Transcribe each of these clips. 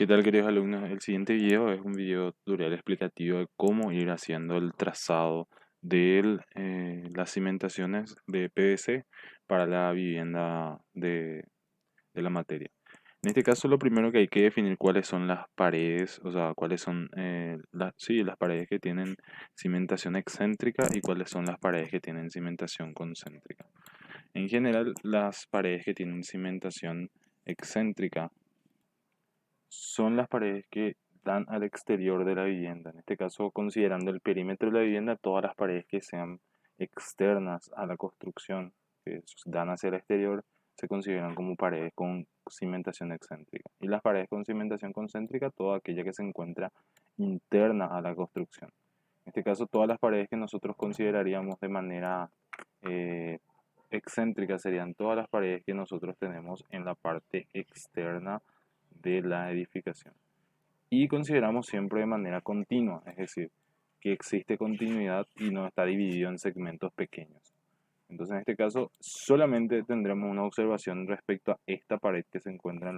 ¿Qué tal, queridos alumnos? El siguiente video es un video tutorial explicativo de cómo ir haciendo el trazado de las cimentaciones de PVC para la vivienda de la materia. En este caso, lo primero que hay que definir cuáles son las paredes, o sea, cuáles son las paredes que tienen cimentación excéntrica y cuáles son las paredes que tienen cimentación concéntrica. En general, las paredes que tienen cimentación excéntrica son las paredes que dan al exterior de la vivienda. En este caso, considerando el perímetro de la vivienda, todas las paredes que sean externas a la construcción, que dan hacia el exterior, se consideran como paredes con cimentación excéntrica. Y las paredes con cimentación concéntrica, toda aquella que se encuentra interna a la construcción. En este caso, todas las paredes que nosotros consideraríamos de manera eh, excéntrica serían todas las paredes que nosotros tenemos en la parte externa de la edificación. Y consideramos siempre de manera continua, es decir, que existe continuidad y no está dividido en segmentos pequeños. Entonces, en este caso, solamente tendremos una observación respecto a esta pared que se encuentra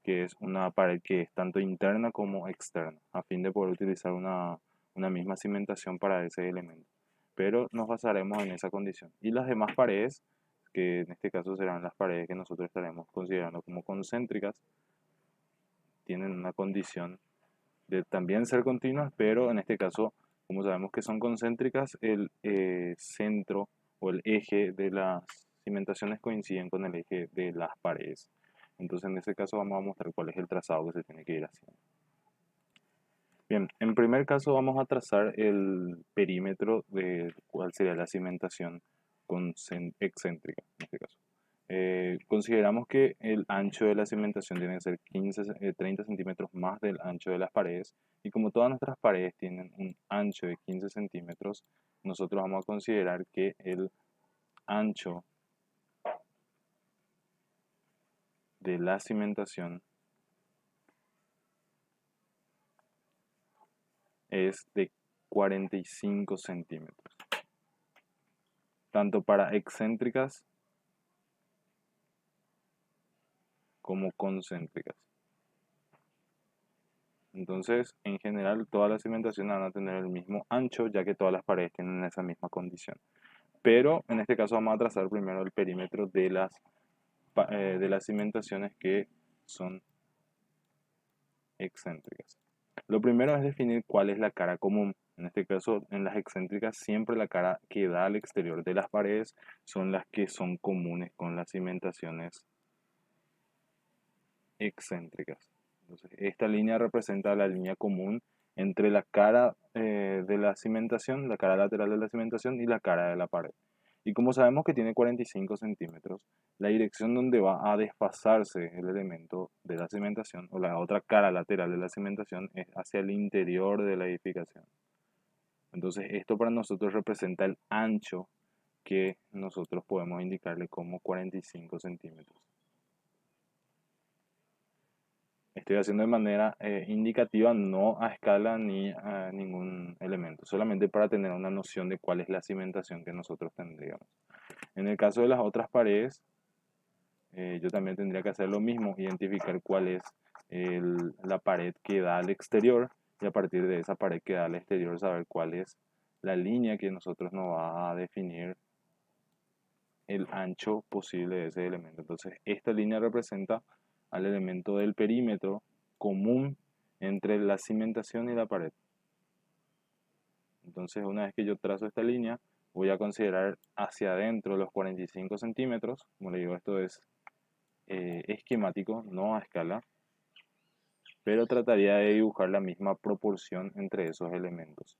que es una pared que es tanto interna como externa, a fin de poder utilizar una misma cimentación para ese elemento. Pero nos basaremos en esa condición. Y las demás paredes, que en este caso serán las paredes que nosotros estaremos considerando como concéntricas, tienen una condición de también ser continuas, pero en este caso, como sabemos que son concéntricas, el centro o el eje de las cimentaciones coinciden con el eje de las paredes. Entonces, en este caso vamos a mostrar cuál es el trazado que se tiene que ir haciendo. Bien, en primer caso vamos a trazar el perímetro de cuál sería la cimentación excéntrica, en este caso. Consideramos que el ancho de la cimentación tiene que ser 30 centímetros más del ancho de las paredes, y como todas nuestras paredes tienen un ancho de 15 centímetros, nosotros vamos a considerar que el ancho de la cimentación es de 45 centímetros, tanto para excéntricas como concéntricas. Entonces, en general, todas las cimentaciones van a tener el mismo ancho, ya que todas las paredes tienen esa misma condición. Pero en este caso vamos a trazar primero el perímetro de las cimentaciones que son excéntricas. Lo primero es definir cuál es la cara común. En este caso, en las excéntricas, siempre la cara que da al exterior de las paredes son las que son comunes con las cimentaciones excéntricas. Entonces, esta línea representa la línea común entre la cara de la cimentación, la cara lateral de la cimentación y la cara de la pared. Y como sabemos que tiene 45 centímetros, la dirección donde va a desfasarse el elemento de la cimentación o la otra cara lateral de la cimentación es hacia el interior de la edificación. Entonces, esto para nosotros representa el ancho que nosotros podemos indicarle como 45 centímetros. Estoy haciendo de manera indicativa, no a escala ni a ningún elemento, solamente para tener una noción de cuál es la cimentación que nosotros tendríamos. En el caso de las otras paredes, yo también tendría que hacer lo mismo, identificar cuál es la pared que da al exterior, y a partir de esa pared que da al exterior saber cuál es la línea que nosotros nos va a definir el ancho posible de ese elemento. Entonces, esta línea representa al elemento del perímetro común entre la cimentación y la pared. Entonces, una vez que yo trazo esta línea, voy a considerar hacia adentro los 45 centímetros. Como le digo, esto es esquemático, no a escala, pero trataría de dibujar la misma proporción entre esos elementos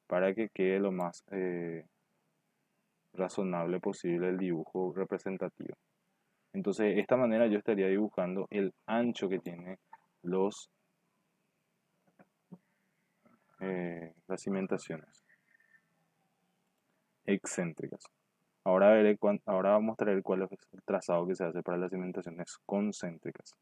para que quede lo más razonable posible el dibujo representativo. Entonces, de esta manera yo estaría dibujando el ancho que tiene las cimentaciones excéntricas. Ahora mostraré cuál es el trazado que se hace para las cimentaciones concéntricas.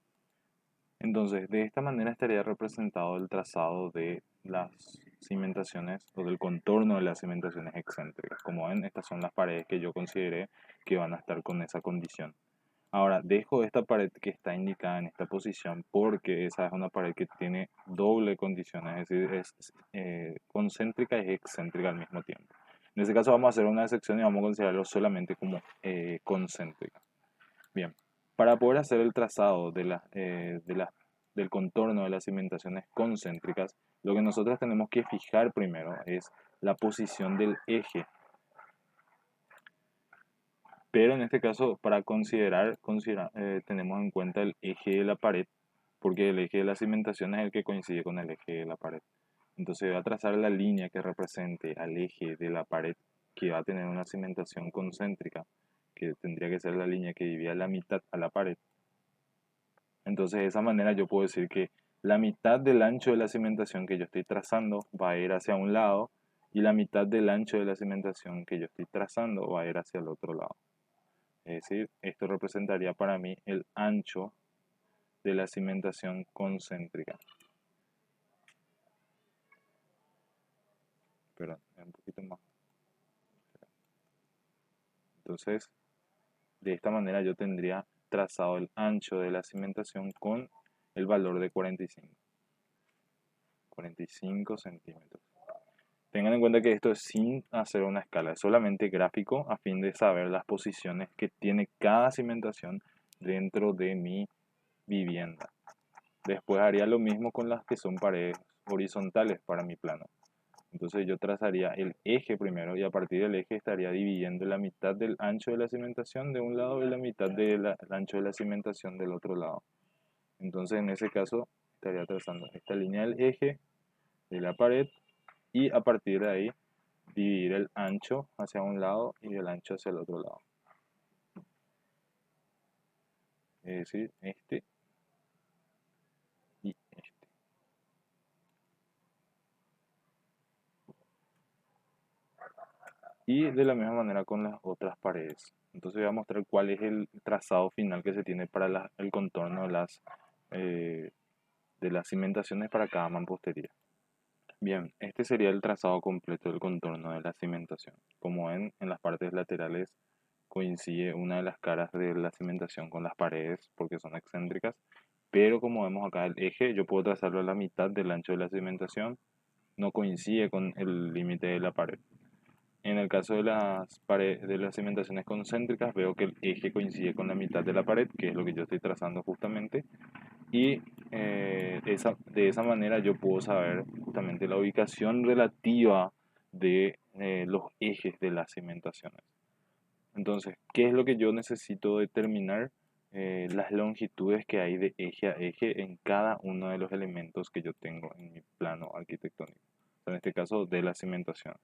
Entonces, de esta manera estaría representado el trazado de las cimentaciones o del contorno de las cimentaciones excéntricas. Como ven, estas son las paredes que yo consideré que van a estar con esa condición. Ahora, dejo esta pared que está indicada en esta posición porque esa es una pared que tiene doble condición, es decir, es concéntrica y excéntrica al mismo tiempo. En este caso vamos a hacer una excepción y vamos a considerarlo solamente como concéntrica. Bien, para poder hacer el trazado del contorno de las cimentaciones concéntricas, lo que nosotros tenemos que fijar primero es la posición del eje. Pero en este caso, para tenemos en cuenta el eje de la pared, porque el eje de la cimentación es el que coincide con el eje de la pared. Entonces voy a trazar la línea que represente al eje de la pared que va a tener una cimentación concéntrica, que tendría que ser la línea que divide la mitad a la pared. Entonces de esa manera yo puedo decir que la mitad del ancho de la cimentación que yo estoy trazando va a ir hacia un lado y la mitad del ancho de la cimentación que yo estoy trazando va a ir hacia el otro lado. Es decir, esto representaría para mí el ancho de la cimentación concéntrica. Perdón, un poquito más. Entonces, de esta manera yo tendría trazado el ancho de la cimentación con el valor de 45 centímetros. Tengan en cuenta que esto es sin hacer una escala, es solamente gráfico a fin de saber las posiciones que tiene cada cimentación dentro de mi vivienda. Después haría lo mismo con las que son paredes horizontales para mi plano. Entonces yo trazaría el eje primero y a partir del eje estaría dividiendo la mitad del ancho de la cimentación de un lado y la mitad del ancho de la cimentación del otro lado. Entonces en ese caso estaría trazando esta línea del eje de la pared y a partir de ahí dividir el ancho hacia un lado y el ancho hacia el otro lado. Es decir, este y este. Y de la misma manera con las otras paredes. Entonces voy a mostrar cuál es el trazado final que se tiene para el contorno eh, de las cimentaciones para cada mampostería. Bien, este sería el trazado completo del contorno de la cimentación. Como ven, en las partes laterales coincide una de las caras de la cimentación con las paredes porque son excéntricas, pero como vemos acá el eje, yo puedo trazarlo a la mitad del ancho de la cimentación, no coincide con el límite de la pared. En el caso de las paredes, de las cimentaciones concéntricas, veo que el eje coincide con la mitad de la pared, que es lo que yo estoy trazando justamente, y de esa manera yo puedo saber justamente la ubicación relativa de los ejes de las cimentaciones. Entonces, ¿qué es lo que yo necesito determinar? Las longitudes que hay de eje a eje en cada uno de los elementos que yo tengo en mi plano arquitectónico. En este caso, de la cimentación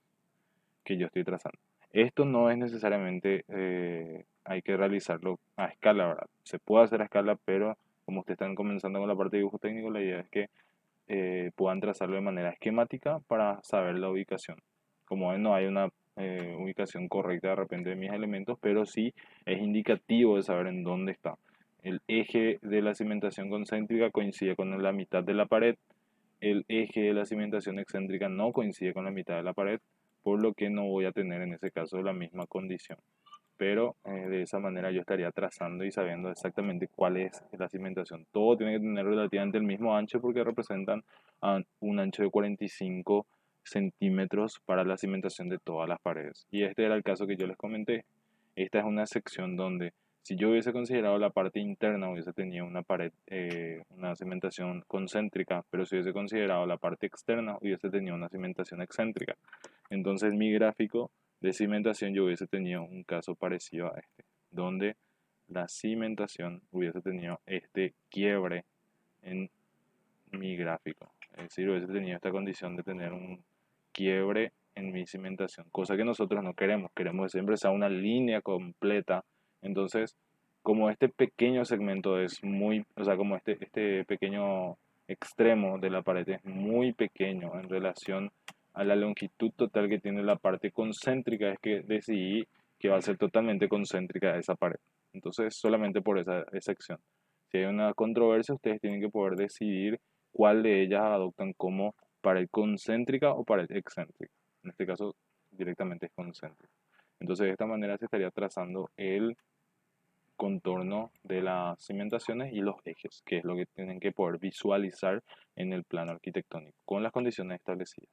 que yo estoy trazando. Esto no es necesariamente, hay que realizarlo a escala, ¿verdad? Se puede hacer a escala, pero como ustedes están comenzando con la parte de dibujo técnico, la idea es que puedan trazarlo de manera esquemática para saber la ubicación. Como ven, no hay una ubicación correcta de repente de mis elementos, pero sí es indicativo de saber en dónde está. El eje de la cimentación concéntrica coincide con la mitad de la pared, el eje de la cimentación excéntrica no coincide con la mitad de la pared, por lo que no voy a tener en ese caso la misma condición. Pero de esa manera yo estaría trazando y sabiendo exactamente cuál es la cimentación. Todo tiene que tener relativamente el mismo ancho porque representan un ancho de 45 centímetros para la cimentación de todas las paredes. Y este era el caso que yo les comenté. Esta es una sección donde si yo hubiese considerado la parte interna, hubiese tenido una pared, una cimentación concéntrica, pero si hubiese considerado la parte externa, hubiese tenido una cimentación excéntrica. Entonces mi gráfico de cimentación yo hubiese tenido un caso parecido a este, donde la cimentación hubiese tenido este quiebre en mi gráfico. Es decir, hubiese tenido esta condición de tener un quiebre en mi cimentación, cosa que nosotros no queremos. Queremos que siempre sea una línea completa. Entonces, como este pequeño segmento es muy, o sea, como este pequeño extremo de la pared es muy pequeño en relación a la longitud total que tiene la parte concéntrica, es que decidí que va a ser totalmente concéntrica esa pared. Entonces, solamente por esa sección. Si hay una controversia, ustedes tienen que poder decidir cuál de ellas adoptan como pared concéntrica o pared excéntrica. En este caso, directamente es concéntrica. Entonces, de esta manera se estaría trazando el contorno de las cimentaciones y los ejes, que es lo que tienen que poder visualizar en el plano arquitectónico, con las condiciones establecidas.